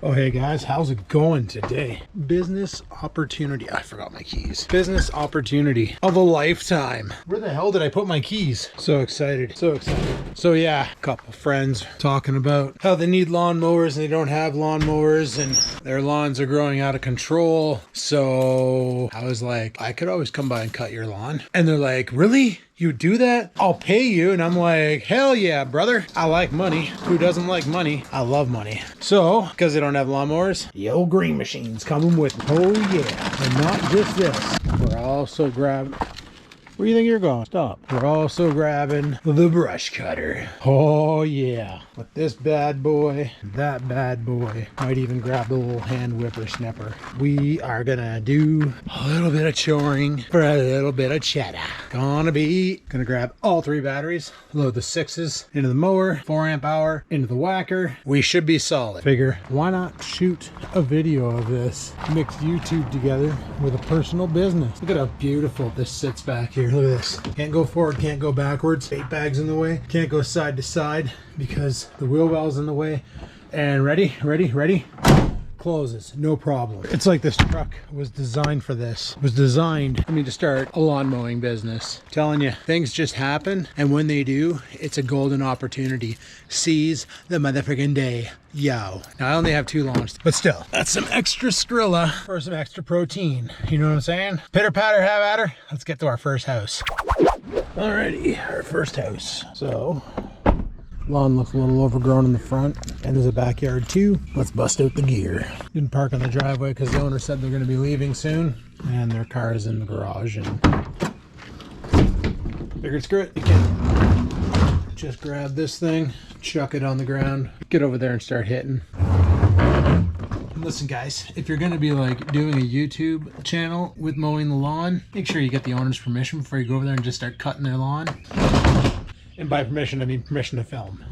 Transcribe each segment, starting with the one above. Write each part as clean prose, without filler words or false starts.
Oh, hey guys, how's it going today? Business opportunity. I forgot my keys. Business opportunity of a lifetime. Where the hell did I put my keys? So excited, so excited. So yeah, a couple friends talking about how they need lawnmowers and they don't have lawnmowers and their lawns are growing out of control. So I was like, I could always come by and cut your lawn. And they're like, really? You do that? I'll pay you. And I'm like, hell yeah, brother. I like money. Who doesn't like money? I love money. So, because they don't have lawnmowers, the old green machine's coming with me. Oh yeah. And not just this. We're also grabbing... Where do you think you're going? Stop. We're also grabbing the brush cutter. Oh yeah. With this bad boy, that bad boy. Might even grab the little hand whipper snipper. We are gonna do a little bit of choring for a little bit of cheddar. Gonna grab all 3 batteries, load the 6s into the mower, 4 amp hour into the whacker. We should be solid. Figure, why not shoot a video of this? Mix YouTube together with a personal business. Look at how beautiful this sits back here. Look at this. Can't go forward, can't go backwards. 8 bags in the way. Can't go side to side because the wheel well's in the way. And ready? Closes, no problem. It's like this truck was designed for this. It was designed for me to start a lawn mowing business. I'm telling you, things just happen, and when they do, it's a golden opportunity. Seize the motherfucking day. Yo. Now I only have 2 lawns, but still, that's some extra Skrilla for some extra protein. You know what I'm saying? Pitter patter, have at her. Let's get to our first house. Alrighty, our first house. So, lawn looks a little overgrown in the front, and there's a backyard too. Let's bust out the gear. Didn't park on the driveway because the owner said they're going to be leaving soon, and their car is in the garage. And figured, screw it, you can just grab this thing, chuck it on the ground, get over there and start hitting. Listen guys, if you're going to be like doing a YouTube channel with mowing the lawn, make sure you get the owner's permission before you go over there and just start cutting their lawn. And by permission, I mean permission to film.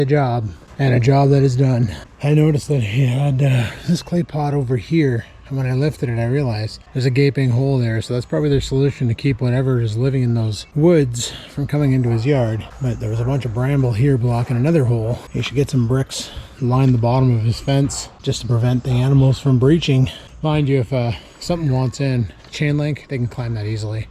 a job, and a job that is done. I noticed that he had this clay pot over here, and when I lifted it I realized there's a gaping hole there, so that's probably their solution to keep whatever is living in those woods from coming into his yard. But there was a bunch of bramble here blocking another hole. He should get some bricks, line the bottom of his fence just to prevent the animals from breaching. Mind you, if something wants in, chain link, they can climb that easily.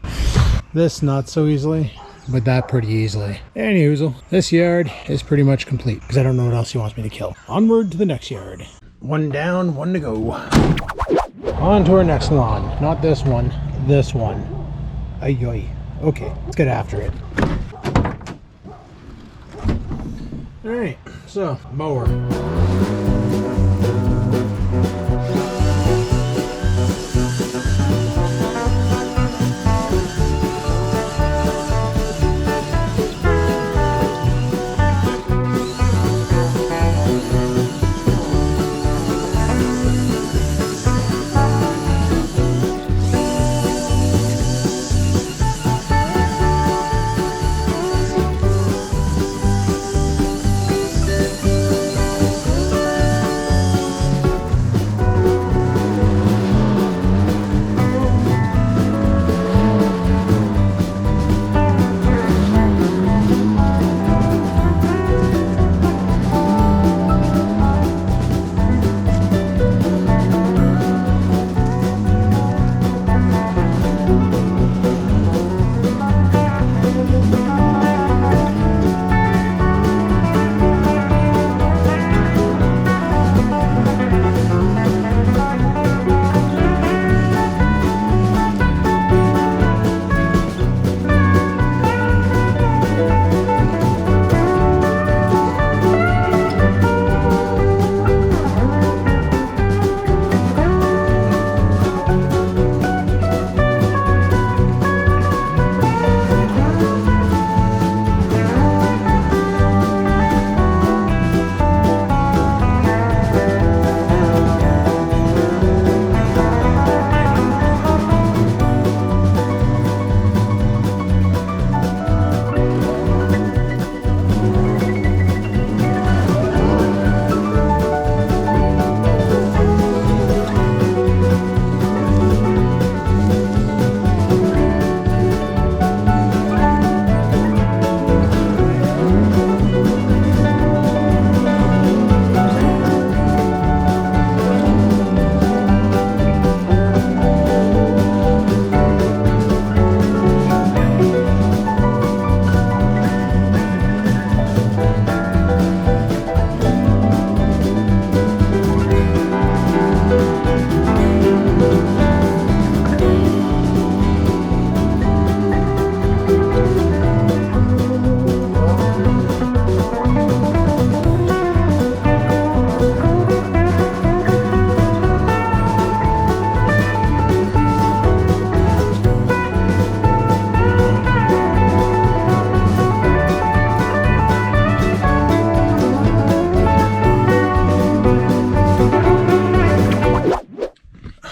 This not so easily, but that pretty easily. Anyhoozle, this yard is pretty much complete because I don't know what else he wants me to kill. Onward to the next yard. One down, one to go. On to our next lawn. Not this one, this one. Ay yoy. Okay, let's get after it. All right, so mower.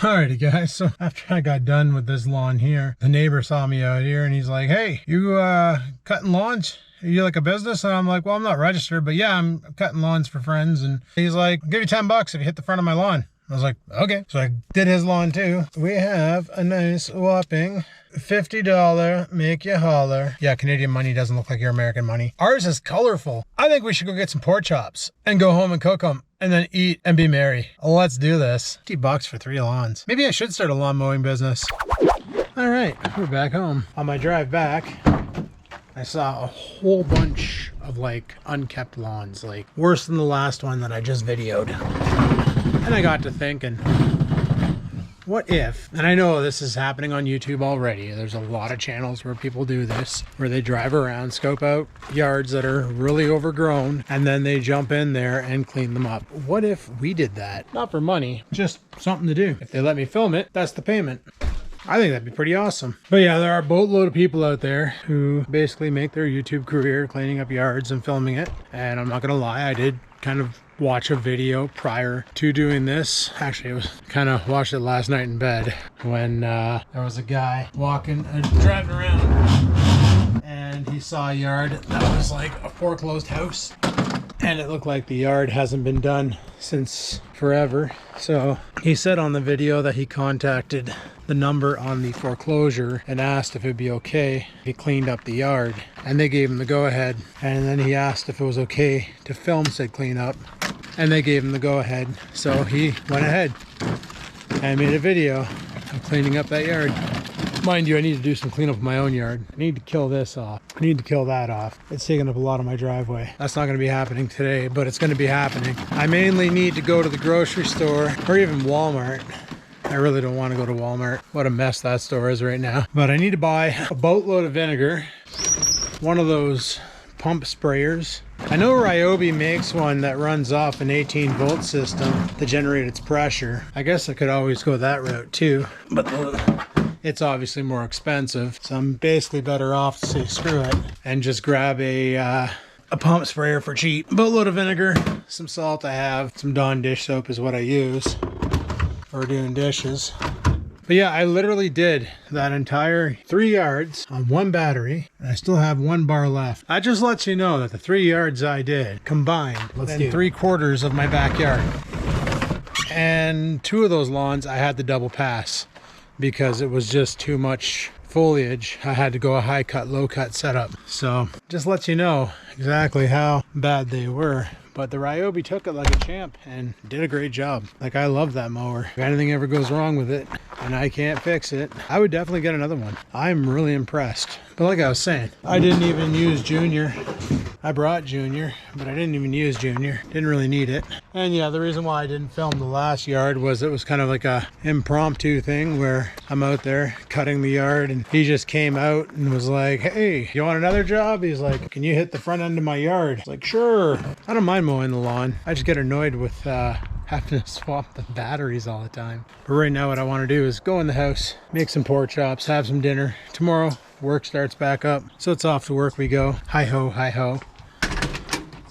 Alrighty guys, so after I got done with this lawn here, the neighbor saw me out here and he's like, hey, you cutting lawns? Are you like a business? And I'm like, well, I'm not registered, but yeah, I'm cutting lawns for friends. And he's like, I'll give you 10 bucks if you hit the front of my lawn. I was like, okay. So I did his lawn too. We have a nice whopping $50 make you holler. Yeah, Canadian money doesn't look like your American money. Ours is colorful. I think we should go get some pork chops and go home and cook them and then eat and be merry. Let's do this. 50 bucks for 3 lawns. Maybe I should start a lawn mowing business. All right, we're back home. On my drive back, I saw a whole bunch of like unkept lawns, like worse than the last one that I just videoed. And I got to thinking, what if, and I know this is happening on YouTube already, there's a lot of channels where people do this, where they drive around, scope out yards that are really overgrown, and then they jump in there and clean them up. What if we did that? Not for money, just something to do. If they let me film it, that's the payment. I think that'd be pretty awesome. But yeah, there are a boatload of people out there who basically make their YouTube career cleaning up yards and filming it. And I'm not gonna lie, I did kind of watch a video prior to doing this. Actually, it was kind of watched it last night in bed when there was a guy walking and driving around and he saw a yard that was like a foreclosed house. and it looked like the yard hasn't been done since forever. So he said on the video that he contacted the number on the foreclosure and asked if it'd be okay if he cleaned up the yard, and they gave him the go-ahead. And then he asked if it was okay to film said cleanup, and they gave him the go-ahead. So he went ahead and made a video of cleaning up that yard. Mind you, I need to do some cleanup of my own yard. I need to kill this off. I need to kill that off. It's taking up a lot of my driveway. That's not going to be happening today, but it's going to be happening. I mainly need to go to the grocery store or even Walmart. I really don't want to go to Walmart. What a mess that store is right now. But I need to buy a boatload of vinegar, one of those pump sprayers. I know Ryobi makes one that runs off an 18-volt system to generate its pressure. I guess I could always go that route too, but it's obviously more expensive. So I'm basically better off to say screw it and just grab a pump sprayer for cheap. Boatload of vinegar, some salt I have, some Dawn dish soap is what I use for doing dishes. But yeah, I literally did that entire 3 yards on one battery, and I still have 1 bar left. That just lets you know that the 3 yards I did combined in 3/4 of my backyard. And 2 of those lawns I had to double pass because it was just too much foliage. I had to go a high cut, low cut setup. So just lets you know exactly how bad they were. But the Ryobi took it like a champ and did a great job. Like, I love that mower. If anything ever goes wrong with it and I can't fix it, I would definitely get another one. I'm really impressed. But like I was saying, I didn't even use Junior. I brought Junior, but I didn't even use Junior. Didn't really need it. And yeah, the reason why I didn't film the last yard was it was kind of like a impromptu thing where I'm out there cutting the yard and he just came out and was like, hey, you want another job? He's like, can you hit the front end of my yard? I was like, sure. I don't mind mowing the lawn. I just get annoyed with having to swap the batteries all the time. But right now what I want to do is go in the house, make some pork chops, have some dinner. Tomorrow work starts back up, so it's off to work we go. Hi ho, hi ho.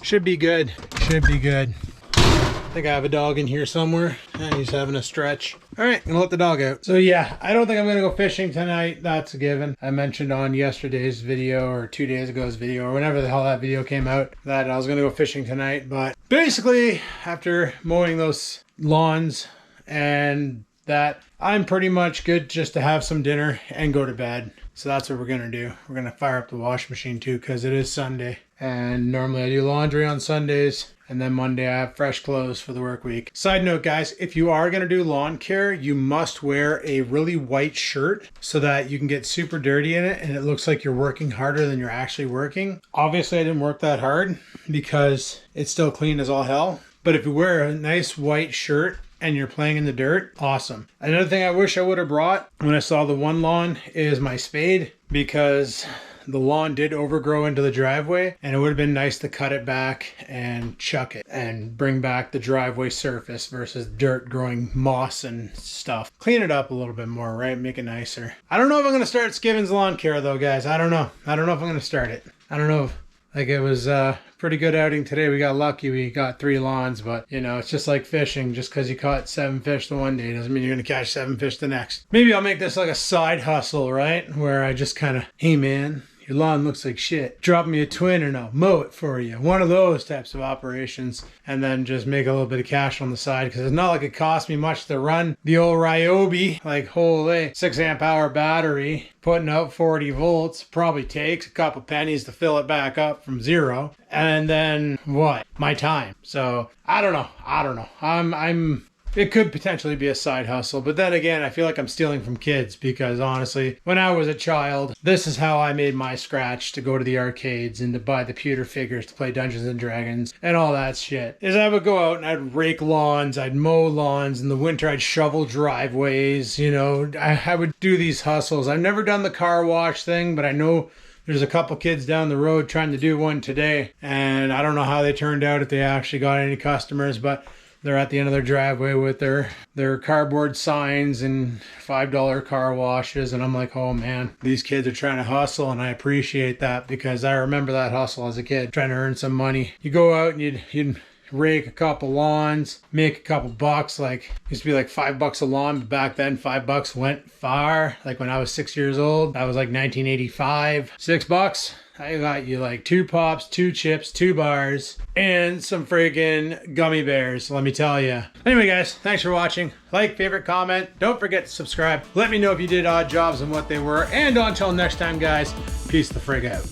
Should be good. Should be good. I think I have a dog in here somewhere and he's having a stretch. All right, I'm gonna let the dog out. So yeah, I don't think I'm gonna go fishing tonight. That's a given. I mentioned on yesterday's video or 2 days ago's video or whenever the hell that video came out that I was gonna go fishing tonight. But basically, after mowing those lawns and that, I'm pretty much good just to have some dinner and go to bed. So that's what we're gonna do. We're gonna fire up the wash machine too because it is Sunday. And normally I do laundry on Sundays. And then Monday I have fresh clothes for the work week. Side note, guys, if you are gonna do lawn care, you must wear a really white shirt so that you can get super dirty in it and it looks like you're working harder than you're actually working. Obviously I didn't work that hard because it's still clean as all hell. But if you wear a nice white shirt and you're playing in the dirt, awesome. Another thing I wish I would have brought when I saw the one lawn is my spade, because the lawn did overgrow into the driveway and it would have been nice to cut it back and chuck it and bring back the driveway surface versus dirt growing moss and stuff. Clean it up a little bit more, right? Make it nicer. I don't know if I'm going to start Skivinz lawn care though, guys. I don't know. I don't know if I'm going to start it. I don't know if, like, it was pretty good outing today. We got lucky. We got 3 lawns, but you know, it's just like fishing. Just because you caught 7 fish the one day doesn't mean you're going to catch 7 fish the next. Maybe I'll make this like a side hustle, right? Where I just kind of, hey man, your lawn looks like shit. Drop me a twin and I'll mow it for you. One of those types of operations. And then just make a little bit of cash on the side. Because it's not like it cost me much to run the old Ryobi. Like, holy, 6 amp hour battery. Putting out 40 volts. Probably takes a couple pennies to fill it back up from 0. And then what? My time. So I don't know. It could potentially be a side hustle, but then again, I feel like I'm stealing from kids because honestly, when I was a child, this is how I made my scratch to go to the arcades and to buy the pewter figures to play Dungeons and Dragons and all that shit. Is I would go out and I'd rake lawns, I'd mow lawns, in the winter I'd shovel driveways, you know, I would do these hustles. I've never done the car wash thing, but I know there's a couple kids down the road trying to do one today, and I don't know how they turned out, if they actually got any customers, but they're at the end of their driveway with their cardboard signs and $5 car washes. And I'm like, oh man, these kids are trying to hustle. And I appreciate that because I remember that hustle as a kid, trying to earn some money. You go out and you'd rake a couple lawns, make a couple bucks. Like, used to be like $5 a lawn, but back then $5 went far. Like when I was 6 years old, that was like 1985. $6. I got you like 2 pops, 2 chips, 2 bars, and some friggin' gummy bears, let me tell you. Anyway, guys, thanks for watching. Like, favorite, comment. Don't forget to subscribe. Let me know if you did odd jobs and what they were. And until next time, guys, peace the frig out.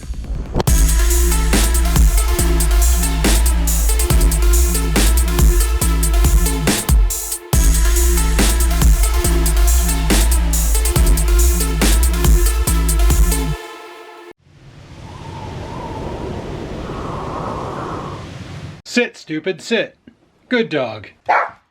Sit, stupid, sit. Good dog.